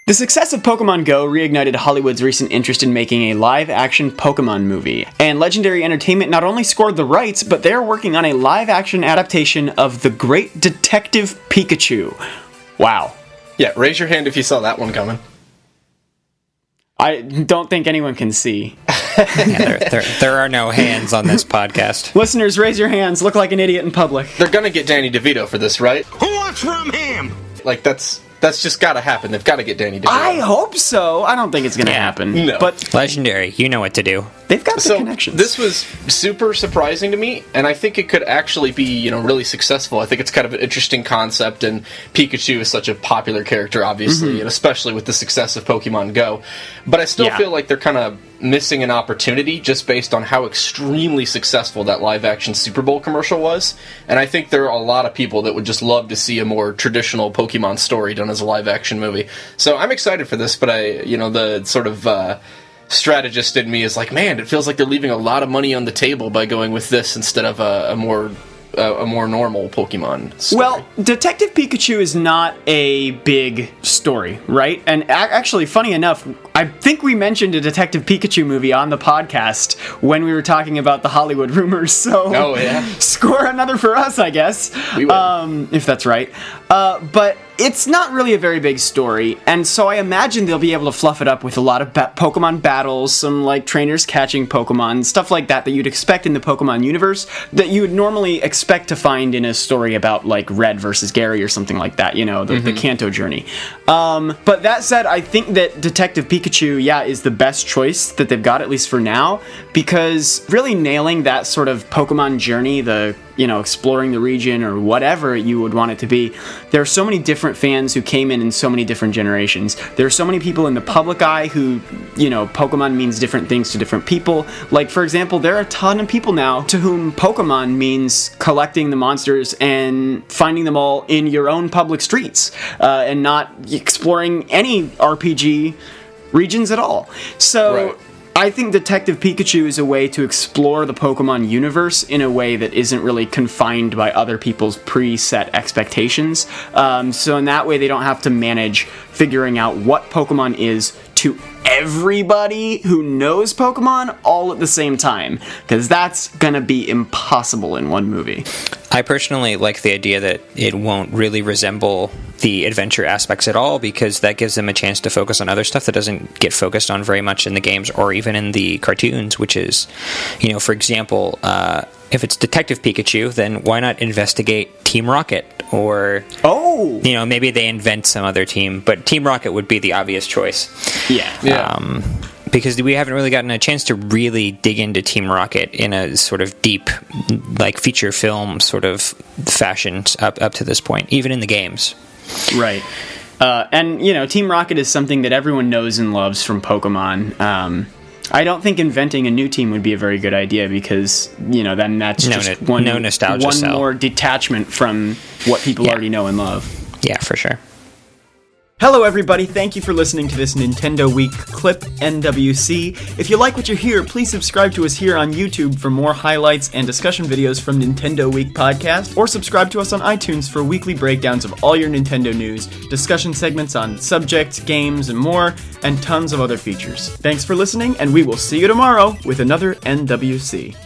The success of Pokémon Go reignited Hollywood's recent interest in making a live-action Pokémon movie, and Legendary Entertainment not only scored the rights, but they're working on a live-action adaptation of The Great Detective Pikachu. Wow. Yeah, raise your hand if you saw that one coming. I don't think anyone can see. Yeah, there are no hands on this podcast. Listeners, raise your hands. Look like an idiot in public. They're gonna get Danny DeVito for this, right? Who wants from him? Like, that's just gotta happen. They've gotta get Danny DeVito. I hope so. I don't think it's gonna happen. No. But Legendary, you know what to do. they've got the connections. This was super surprising to me, and I think it could actually be, really successful. I think it's kind of an interesting concept, and Pikachu is such a popular character, obviously, and especially with the success of Pokemon Go. But I still feel like they're kind of missing an opportunity just based on how extremely successful that live-action Super Bowl commercial was. And I think there are a lot of people that would just love to see a more traditional Pokemon story done as a live-action movie. So I'm excited for this, but the sort of strategist in me is like, man, it feels like they're leaving a lot of money on the table by going with this instead of a more normal Pokemon story. Well, Detective Pikachu is not a big story, right? And actually, funny enough, I think we mentioned a Detective Pikachu movie on the podcast when we were talking about the Hollywood rumors, so score another for us, I guess, if that's right. But it's not really a very big story, and so I imagine they'll be able to fluff it up with a lot of Pokemon battles, some trainers catching Pokemon, stuff like that you'd expect in the Pokemon universe that you would normally expect to find in a story about Red versus Gary or something like that, the Kanto journey. But that said, I think that Detective Pikachu, is the best choice that they've got, at least for now, because really nailing that sort of Pokemon journey, the exploring the region or whatever you would want it to be. There are so many different fans who came in so many different generations. There are so many people in the public eye who, Pokemon means different things to different people. Like, for example, there are a ton of people now to whom Pokemon means collecting the monsters and finding them all in your own public streets, and not exploring any RPG regions at all. So... Right. I think Detective Pikachu is a way to explore the Pokemon universe in a way that isn't really confined by other people's preset expectations. So in that way, they don't have to manage figuring out what Pokemon is to everybody who knows Pokemon all at the same time, because that's gonna be impossible in one movie. I personally like the idea that it won't really resemble the adventure aspects at all, because that gives them a chance to focus on other stuff that doesn't get focused on very much in the games or even in the cartoons, which is, for example, if it's Detective Pikachu, then why not investigate Team Rocket? Or, maybe they invent some other team, but Team Rocket would be the obvious choice. Yeah. Because we haven't really gotten a chance to really dig into Team Rocket in a sort of deep, feature film sort of fashion up to this point, even in the games. Right. And Team Rocket is something that everyone knows and loves from Pokemon. I don't think inventing a new team would be a very good idea because, then that's one more detachment from what people already know and love. Yeah, for sure. Hello everybody, thank you for listening to this Nintendo Week clip, NWC. If you like what you hear, please subscribe to us here on YouTube for more highlights and discussion videos from Nintendo Week podcast, or subscribe to us on iTunes for weekly breakdowns of all your Nintendo news, discussion segments on subjects, games, and more, and tons of other features. Thanks for listening, and we will see you tomorrow with another NWC.